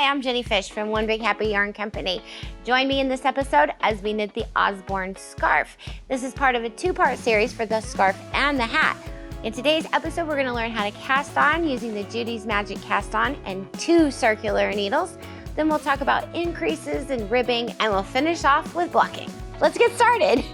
I'm Jenny Fish from One Big Happy Yarn Company. Join me in this episode as we knit the Osborn scarf. This is part of a two-part series for the scarf and the hat. In today's episode, we're going to learn how to cast on using the Judy's Magic Cast On and 2 circular needles. Then we'll talk about increases and ribbing, and we'll finish off with blocking. Let's get started.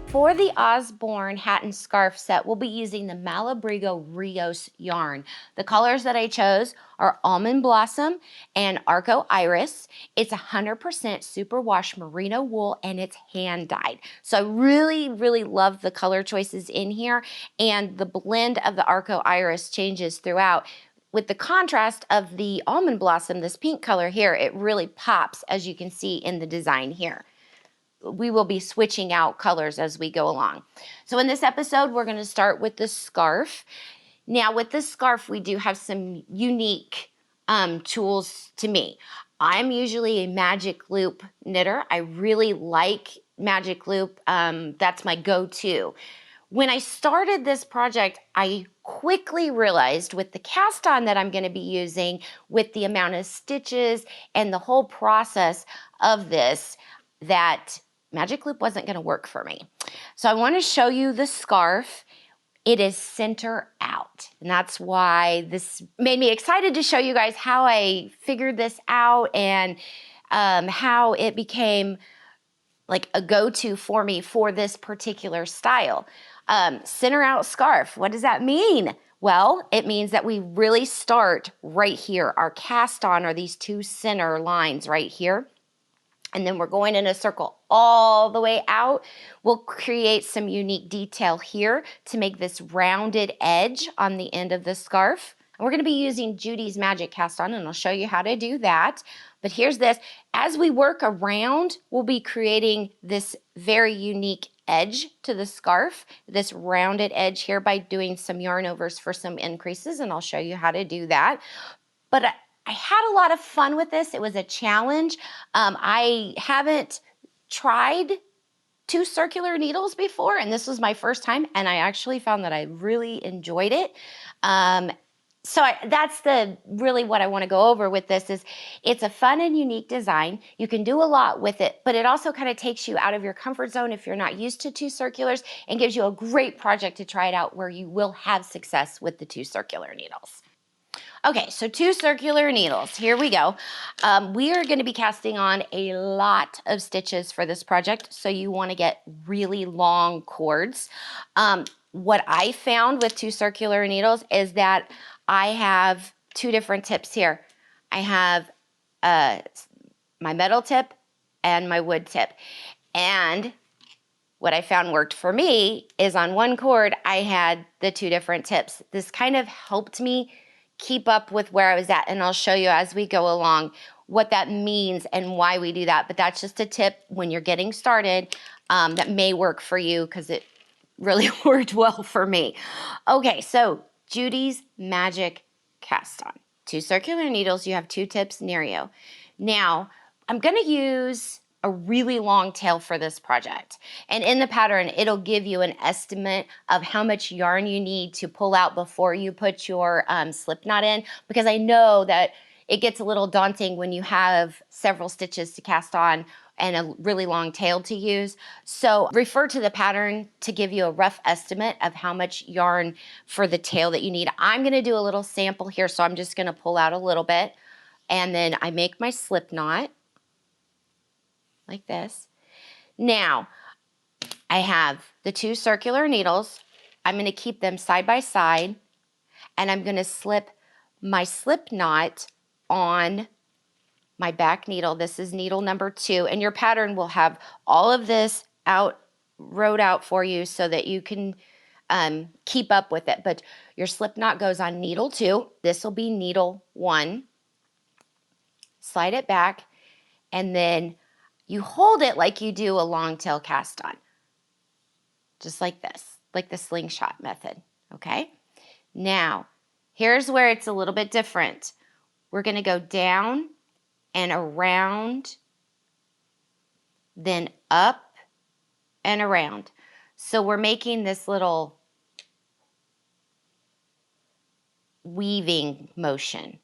For the Osborn Hat and Scarf Set, we'll be using the Malabrigo Rios yarn. The colors that I chose are Almond Blossom and Arco Iris. It's 100% Superwash Merino wool and it's hand dyed. So I really love the color choices in here, and the blend of the Arco Iris changes throughout. With the contrast of the Almond Blossom, this pink color here, it really pops, as you can see in the design here. We will be switching out colors as we go along. So in this episode, we're going to start with the scarf. Now with this scarf, we do have some unique tools to me. I'm usually a magic loop knitter. I really like magic loop. That's my go-to. When I started this project, I quickly realized with the cast on that I'm going to be using, with the amount of stitches and the whole process of this, that magic loop wasn't going to work for me. So I want to show you the scarf. It is center out, and that's why this made me excited to show you guys how I figured this out and how it became like a go-to for me for this particular style. Center out scarf, what does that mean? Well, it means that we really start right here. Our cast on are these 2 center lines right here. And then we're going in a circle all the way out. We'll create some unique detail here to make this rounded edge on the end of the scarf. And we're going to be using Judy's Magic Cast On, and I'll show you how to do that. But here's this. As we work around, we'll be creating this very unique edge to the scarf, this rounded edge here, by doing some yarn overs for some increases, and I'll show you how to do that. But I had a lot of fun with this. It was a challenge. I haven't tried 2 circular needles before, and this was my first time, and I actually found that I really enjoyed it. That's really what I want to go over with this is it's a fun and unique design. You can do a lot with it, but it also kind of takes you out of your comfort zone if you're not used to 2 circulars, and gives you a great project to try it out where you will have success with the 2 circular needles. Okay, so 2 circular needles, here we go. We are going to be casting on a lot of stitches for this project, so you want to get really long cords. What I found with 2 circular needles is that I have 2 different tips here. I have my metal tip and my wood tip. And what I found worked for me is on one cord, I had the 2 different tips. This kind of helped me keep up with where I was at, and I'll show you as we go along what that means and why we do that. But that's just a tip when you're getting started that may work for you, because it really worked well for me. Okay, so Judy's Magic Cast On. 2 circular needles, you have 2 tips near you. Now, I'm going to use a really long tail for this project. And in the pattern, it'll give you an estimate of how much yarn you need to pull out before you put your slip knot in, because I know that it gets a little daunting when you have several stitches to cast on and a really long tail to use. So refer to the pattern to give you a rough estimate of how much yarn for the tail that you need. I'm gonna do a little sample here, so I'm just gonna pull out a little bit, and then I make my slip knot like this. Now, I have the 2 circular needles. I'm going to keep them side by side, and I'm going to slip my slip knot on my back needle. This is needle number 2, and your pattern will have all of this wrote out for you so that you can keep up with it. But your slip knot goes on needle 2. This will be needle 1. Slide it back, and then you hold it like you do a long tail cast on, just like this, like the slingshot method, okay? Now, here's where it's a little bit different. We're gonna go down and around, then up and around. So we're making this little weaving motion,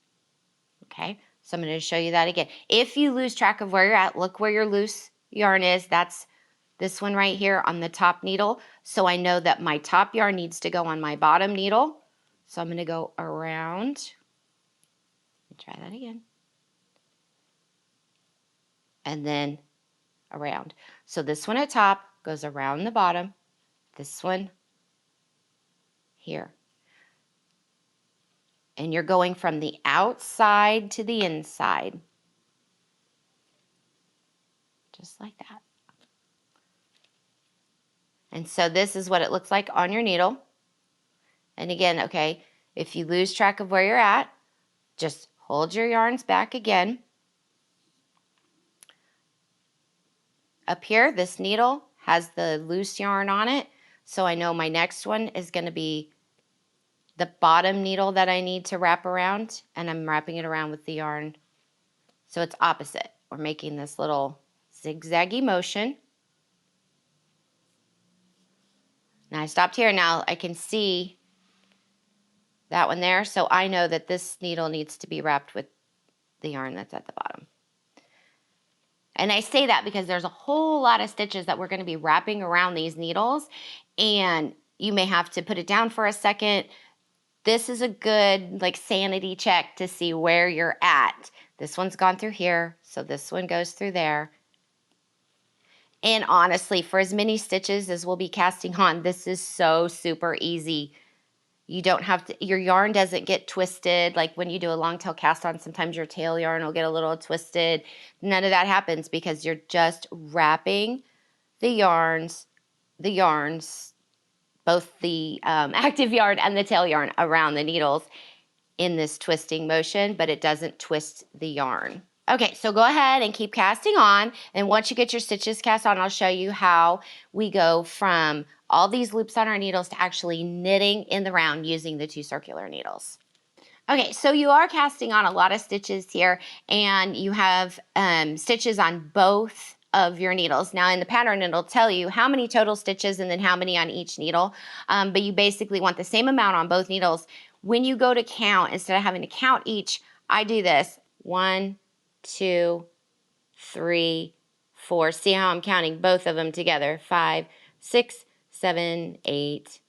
okay? So I'm going to show you that again. If you lose track of where you're at, look where your loose yarn is. That's this one right here on the top needle. So I know that my top yarn needs to go on my bottom needle. So I'm going to go around. Try that again. And then around. So this one at top goes around the bottom. This one here. And you're going from the outside to the inside. Just like that. And so this is what it looks like on your needle. And again, okay, if you lose track of where you're at, just hold your yarns back again. Up here, this needle has the loose yarn on it. So I know my next one is going to be the bottom needle that I need to wrap around, and I'm wrapping it around with the yarn. So it's opposite. We're making this little zigzaggy motion. Now I stopped here. Now I can see that one there. So I know that this needle needs to be wrapped with the yarn that's at the bottom. And I say that because there's a whole lot of stitches that we're going to be wrapping around these needles, and you may have to put it down for a second. This is a good like sanity check to see where you're at. This one's gone through here, so this one goes through there. And honestly, for as many stitches as we'll be casting on, this is so super easy. You don't have to, your yarn doesn't get twisted. Like when you do a long tail cast on, sometimes your tail yarn will get a little twisted. None of that happens because you're just wrapping the yarns, both the active yarn and the tail yarn around the needles in this twisting motion, but it doesn't twist the yarn. Okay, so go ahead and keep casting on, and once you get your stitches cast on, I'll show you how we go from all these loops on our needles to actually knitting in the round using the 2 circular needles. Okay, so you are casting on a lot of stitches here, and you have stitches on both of your needles. Now in the pattern, it'll tell you how many total stitches and then how many on each needle, but you basically want the same amount on both needles. When you go to count, instead of having to count each, I do this: 1, 2, 3, 4. See how I'm counting both of them together? 5, 6, 7, 8,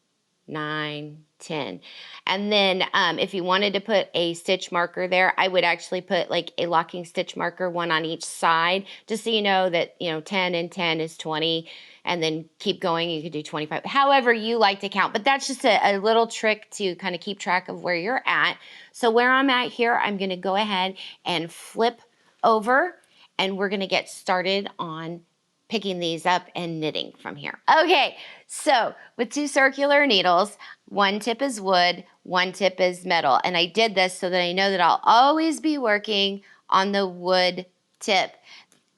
9, 10. And then if you wanted to put a stitch marker there, I would actually put like a locking stitch marker, one on each side, just so you know that, 10 and 10 is 20, and then keep going. You could do 25, however you like to count, but that's just a little trick to kind of keep track of where you're at. So where I'm at here, I'm going to go ahead and flip over, and we're going to get started on picking these up and knitting from here. Okay, so with 2 circular needles, one tip is wood, one tip is metal. And I did this so that I know that I'll always be working on the wood tip.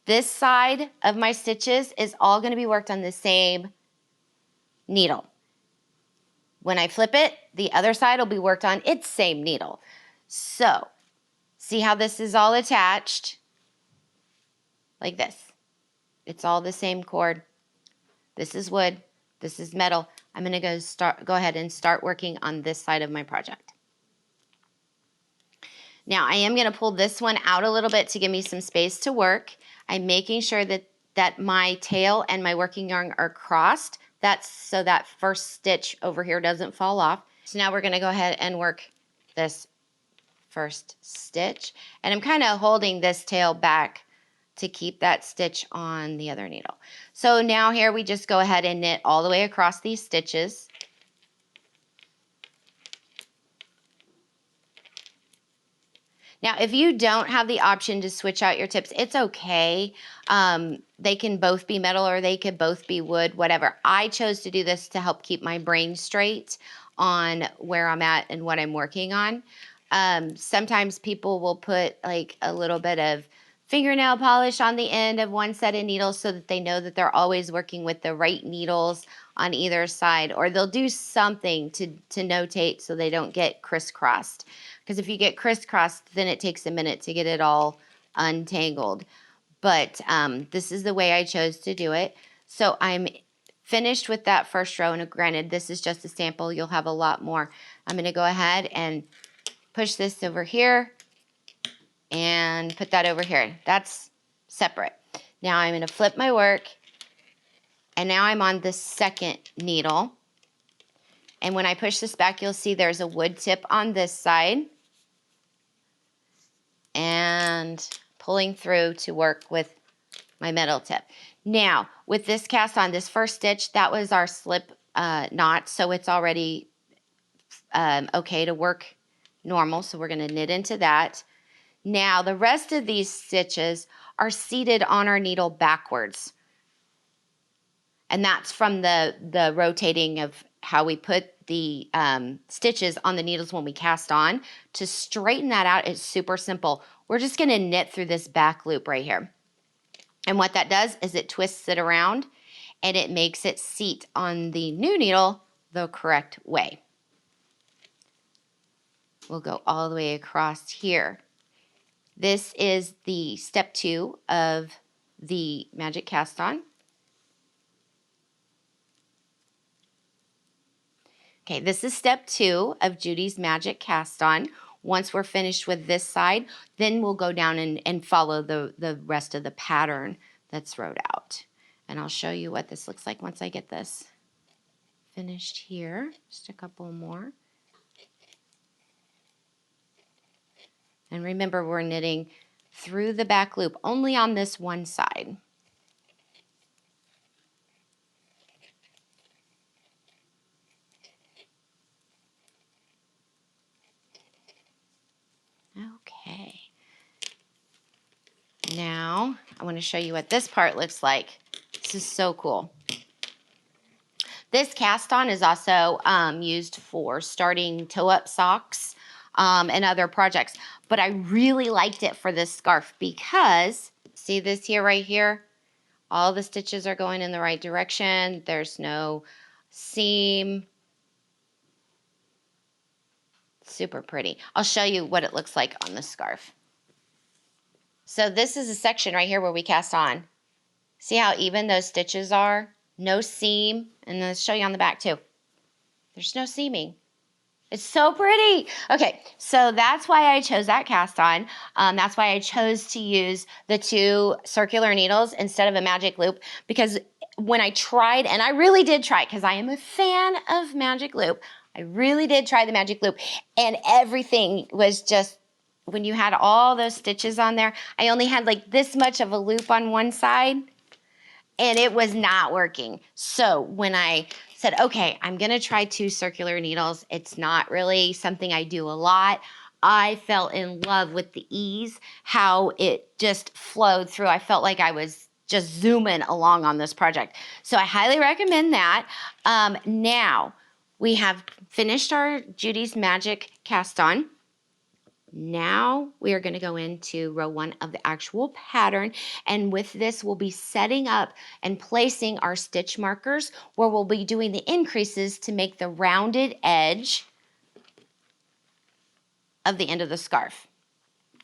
This side of my stitches is all going to be worked on the same needle. When I flip it, the other side will be worked on its same needle. So, see how this is all attached? Like this. It's all the same cord. This is wood. This is metal. I'm going to go ahead and start working on this side of my project. Now I am going to pull this one out a little bit to give me some space to work. I'm making sure that my tail and my working yarn are crossed. That's so that first stitch over here doesn't fall off. So now we're going to go ahead and work this first stitch. And I'm kind of holding this tail back to keep that stitch on the other needle. So now here we just go ahead and knit all the way across these stitches. Now if you don't have the option to switch out your tips, it's okay. They can both be metal or they could both be wood, whatever. I chose to do this to help keep my brain straight on where I'm at and what I'm working on. Sometimes people will put like a little bit of fingernail polish on the end of one set of needles so that they know that they're always working with the right needles on either side, or they'll do something to notate so they don't get crisscrossed. Because if you get crisscrossed, then it takes a minute to get it all untangled. But this is the way I chose to do it. So I'm finished with that first row, and granted, this is just a sample. You'll have a lot more. I'm going to go ahead and push this over here and put that over here. That's separate. Now I'm going to flip my work, and now I'm on the second needle. And when I push this back, you'll see there's a wood tip on this side, and pulling through to work with my metal tip. Now, with this cast on, this first stitch, that was our slip knot, so it's already okay to work normal, so we're going to knit into that. Now, the rest of these stitches are seated on our needle backwards. And that's from the rotating of how we put the stitches on the needles when we cast on. To straighten that out, it's super simple. We're just going to knit through this back loop right here. And what that does is it twists it around, and it makes it seat on the new needle the correct way. We'll go all the way across here. This is the step 2 of the magic cast on. Okay, this is step 2 of Judy's magic cast on. Once we're finished with this side, then we'll go down and follow the rest of the pattern that's wrote out. And I'll show you what this looks like once I get this finished here. Just a couple more. And remember, we're knitting through the back loop only on this one side. Okay. Now, I want to show you what this part looks like. This is so cool. This cast on is also used for starting toe-up socks and other projects. But I really liked it for this scarf because, see this here, right here? All the stitches are going in the right direction. There's no seam. Super pretty. I'll show you what it looks like on the scarf. So this is a section right here where we cast on. See how even those stitches are? No seam. And then I'll show you on the back too. There's no seaming. It's so pretty. Okay, so that's why I chose that cast on. That's why I chose to use the 2 circular needles instead of a magic loop, because when I tried, and I really did try because I am a fan of magic loop, I really did try the magic loop, and everything was just, when you had all those stitches on there, I only had like this much of a loop on one side, and it was not working. So when I said, okay, I'm gonna try 2 circular needles, it's not really something I do a lot, I fell in love with the ease, how it just flowed through. I felt like I was just zooming along on this project. So I highly recommend that. Now, we have finished our Judy's Magic cast on. Now we are going to go into row 1 of the actual pattern, and with this we'll be setting up and placing our stitch markers where we'll be doing the increases to make the rounded edge of the end of the scarf.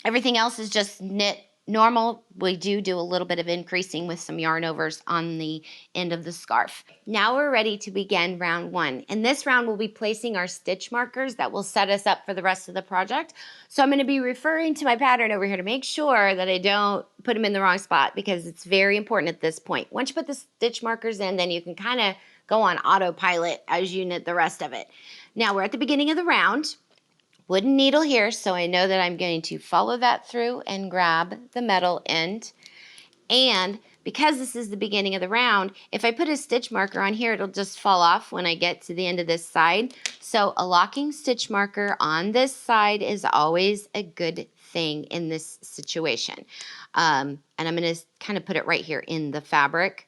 Everything else is just knit normal. We do a little bit of increasing with some yarn overs on the end of the scarf. Now we're ready to begin round 1. In this round, we'll be placing our stitch markers that will set us up for the rest of the project. So I'm going to be referring to my pattern over here to make sure that I don't put them in the wrong spot, because it's very important at this point. Once you put the stitch markers in, then you can kind of go on autopilot as you knit the rest of it. Now we're at the beginning of the round. Wooden needle here, so I know that I'm going to follow that through and grab the metal end. And because this is the beginning of the round, if I put a stitch marker on here, it'll just fall off when I get to the end of this side. So a locking stitch marker on this side is always a good thing in this situation. And I'm going to kind of put it right here in the fabric,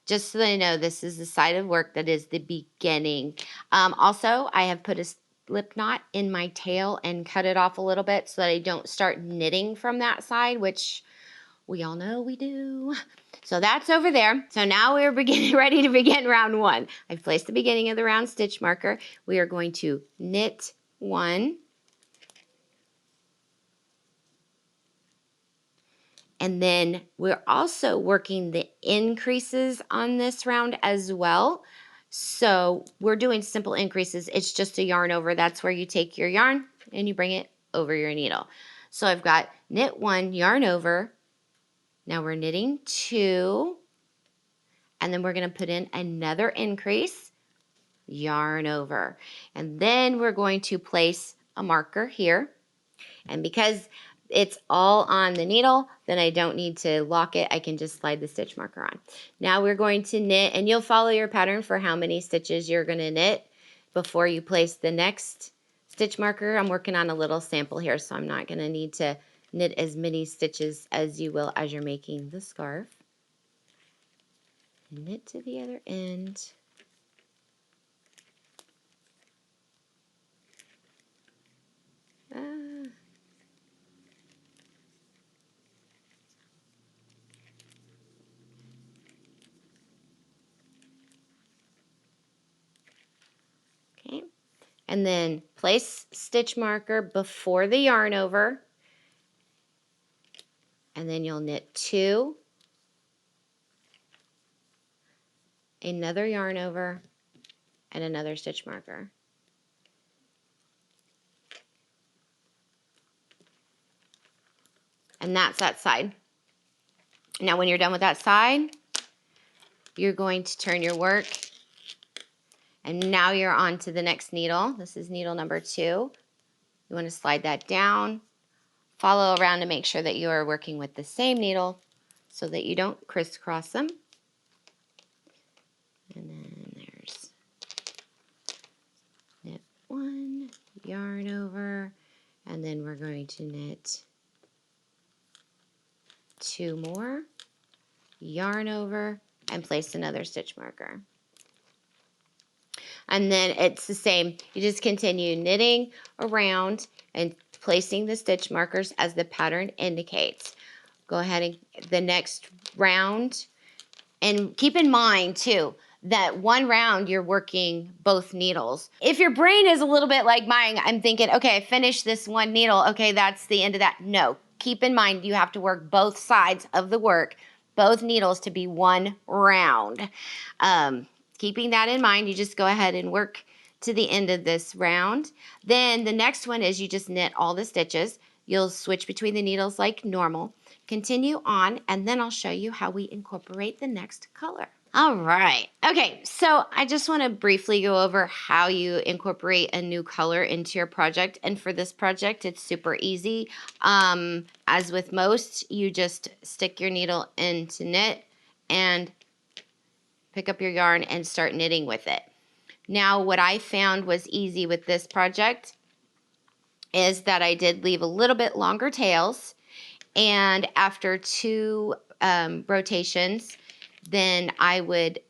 just so that I know this is the side of work that is the beginning. Also, I have put a slip knot in my tail and cut it off a little bit so that I don't start knitting from that side, which we all know we do. So that's over there. So now we're ready to begin round 1. I've placed the beginning of the round stitch marker. We are going to knit 1. And then we're also working the increases on this round as well. So we're doing simple increases. It's just a yarn over. That's where you take your yarn and you bring it over your needle. So I've got knit 1, yarn over. Now we're knitting 2, and then we're going to put in another increase, yarn over. And then we're going to place a marker here. And because it's all on the needle, then I don't need to lock it. I can just slide the stitch marker on. Now we're going to knit, and you'll follow your pattern for how many stitches you're going to knit before you place the next stitch marker. I'm working on a little sample here, so I'm not going to need to knit as many stitches as you will as you're making the scarf. Knit to the other end. Okay, and then place stitch marker before the yarn over, and then you'll knit 2, another yarn over, and another stitch marker. And that's that side. Now when you're done with that side, you're going to turn your work, and now you're on to the next needle. This is needle number 2. You want to slide that down, follow around to make sure that you are working with the same needle so that you don't crisscross them. And then there's knit 1, yarn over, and then we're going to knit 2 more, yarn over, and place another stitch marker. And then it's the same. You just continue knitting around and placing the stitch markers as the pattern indicates. Go ahead and the next round. And keep in mind too, that one round you're working both needles. If your brain is a little bit like mine, I'm thinking, okay, I finished this one needle. Okay, that's the end of that. No, keep in mind you have to work both sides of the work, both needles to be one round. Keeping that in mind, you just go ahead and work to the end of this round. Then the next one is you just knit all the stitches. You'll switch between the needles like normal. Continue on, and then I'll show you how we incorporate the next color. All right. Okay, so I just want to briefly go over how you incorporate a new color into your project. And for this project, it's super easy. As with most, you just stick your needle into knit and pick up your yarn and start knitting with it. Now, what I found was easy with this project is that I did leave a little bit longer tails, and after 2 rotations, then I would,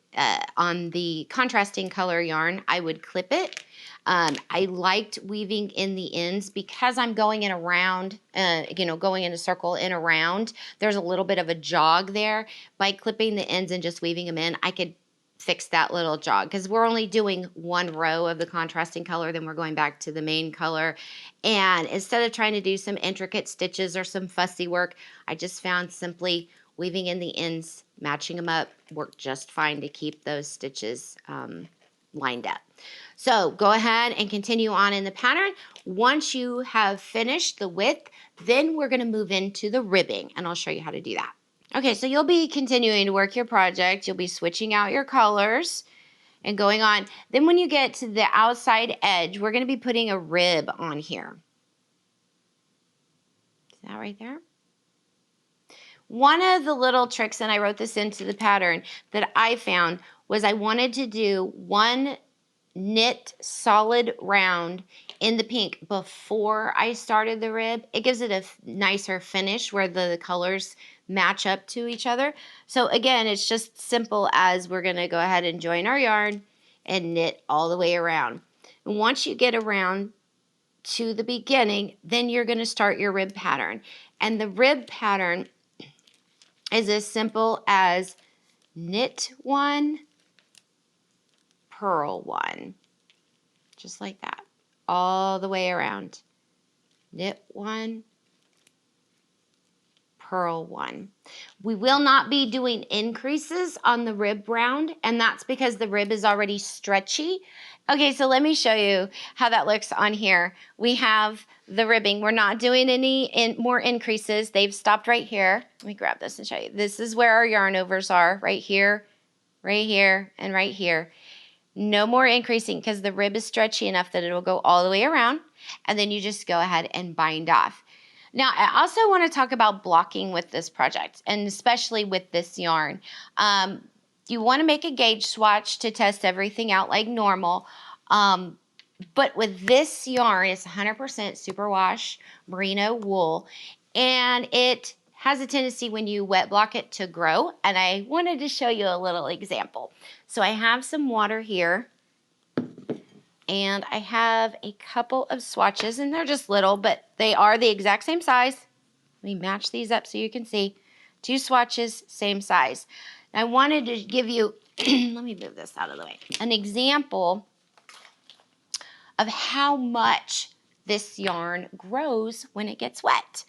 on the contrasting color yarn, I would clip it. I liked weaving in the ends because I'm going in around, going in a circle and around. There's a little bit of a jog there. By clipping the ends and just weaving them in, I could fix that little jog because we're only doing 1 row of the contrasting color, then we're going back to the main color. And instead of trying to do some intricate stitches or some fussy work, I just found simply weaving in the ends, matching them up, worked just fine to keep those stitches lined up. So go ahead and continue on in the pattern. Once you have finished the width, then we're going to move into the ribbing, and I'll show you how to do that. Okay, so you'll be continuing to work your project. You'll be switching out your colors and going on. Then when you get to the outside edge, we're going to be putting a rib on here. Is that right there? One of the little tricks, and I wrote this into the pattern, that I found was I wanted to do 1 knit solid round in the pink before I started the rib. It gives it a nicer finish where the colors match up to each other. So again, it's just simple as we're going to go ahead and join our yarn and knit all the way around. And once you get around to the beginning, then you're going to start your rib pattern. And the rib pattern is as simple as knit 1, purl 1, just like that, all the way around. Knit 1, purl 1. We will not be doing increases on the rib round, and that's because the rib is already stretchy. Okay, so let me show you how that looks on here. We have the ribbing. We're not doing any more increases. They've stopped right here. Let me grab this and show you. This is where our yarn overs are, right here, and right here. No more increasing because the rib is stretchy enough that it'll go all the way around, and then you just go ahead and bind off. Now, I also want to talk about blocking with this project, and especially with this yarn. You want to make a gauge swatch to test everything out like normal. But with this yarn, it's 100% superwash merino wool, and it has a tendency when you wet block it to grow. And I wanted to show you a little example. So I have some water here, and I have a couple of swatches, and they're just little, but they are the exact same size. Let me match these up so you can see. 2 swatches, same size. I wanted to give you, let me move this out of the way, an example of how much this yarn grows when it gets wet.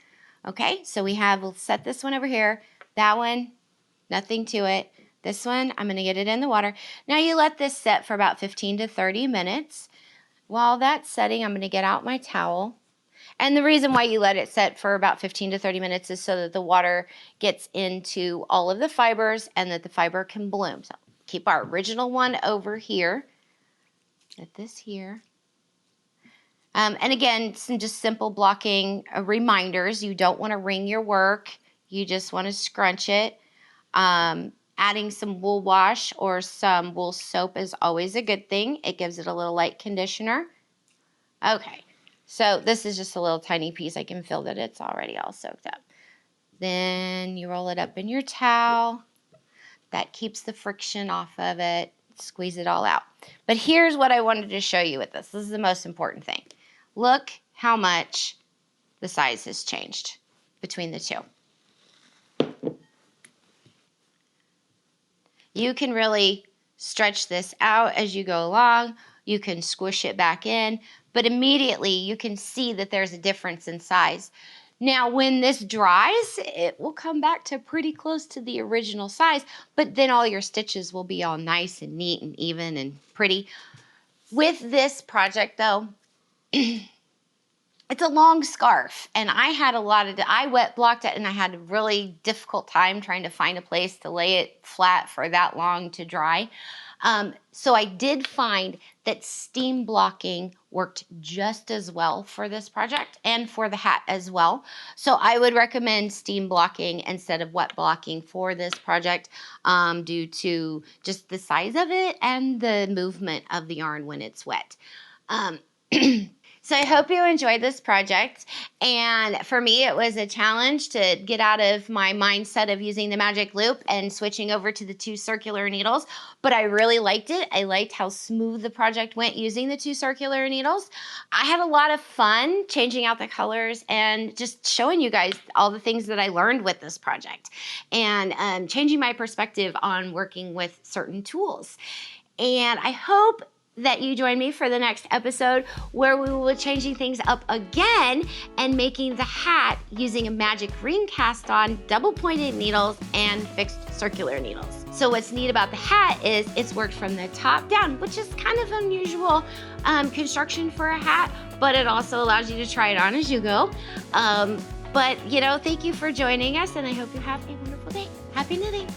Okay, so we'll set this one over here. That one, nothing to it. This one, I'm gonna get it in the water. Now you let this set for about 15 to 30 minutes. While that's setting, I'm gonna get out my towel. And the reason why you let it set for about 15 to 30 minutes is so that the water gets into all of the fibers and that the fiber can bloom. So keep our original one over here. Get this here. And again, some just simple blocking reminders. You don't want to wring your work. You just want to scrunch it. Adding some wool wash or some wool soap is always a good thing. It gives it a little light conditioner. Okay. So this is just a little tiny piece. I can feel that it's already all soaked up. Then you roll it up in your towel. That keeps the friction off of it. Squeeze it all out. But here's what I wanted to show you with this. This is the most important thing. Look how much the size has changed between the two. You can really stretch this out as you go along. You can squish it back in, but immediately you can see that there's a difference in size. Now, when this dries, it will come back to pretty close to the original size, but then all your stitches will be all nice and neat and even and pretty. With this project, though, it's a long scarf, and I had I wet blocked it, and I had a really difficult time trying to find a place to lay it flat for that long to dry. So I did find that steam blocking worked just as well for this project and for the hat as well. So I would recommend steam blocking instead of wet blocking for this project due to just the size of it and the movement of the yarn when it's wet. So I hope you enjoyed this project, and for me it was a challenge to get out of my mindset of using the magic loop and switching over to the 2 circular needles, but I really liked it. I liked how smooth the project went using the 2 circular needles. I had a lot of fun changing out the colors and just showing you guys all the things that I learned with this project and changing my perspective on working with certain tools. And I hope that you join me for the next episode where we will be changing things up again and making the hat using a magic ring cast on double pointed needles and fixed circular needles. So what's neat about the hat is it's worked from the top down, which is kind of unusual construction for a hat, but it also allows you to try it on as you go. But thank you for joining us, and I hope you have a wonderful day. Happy knitting.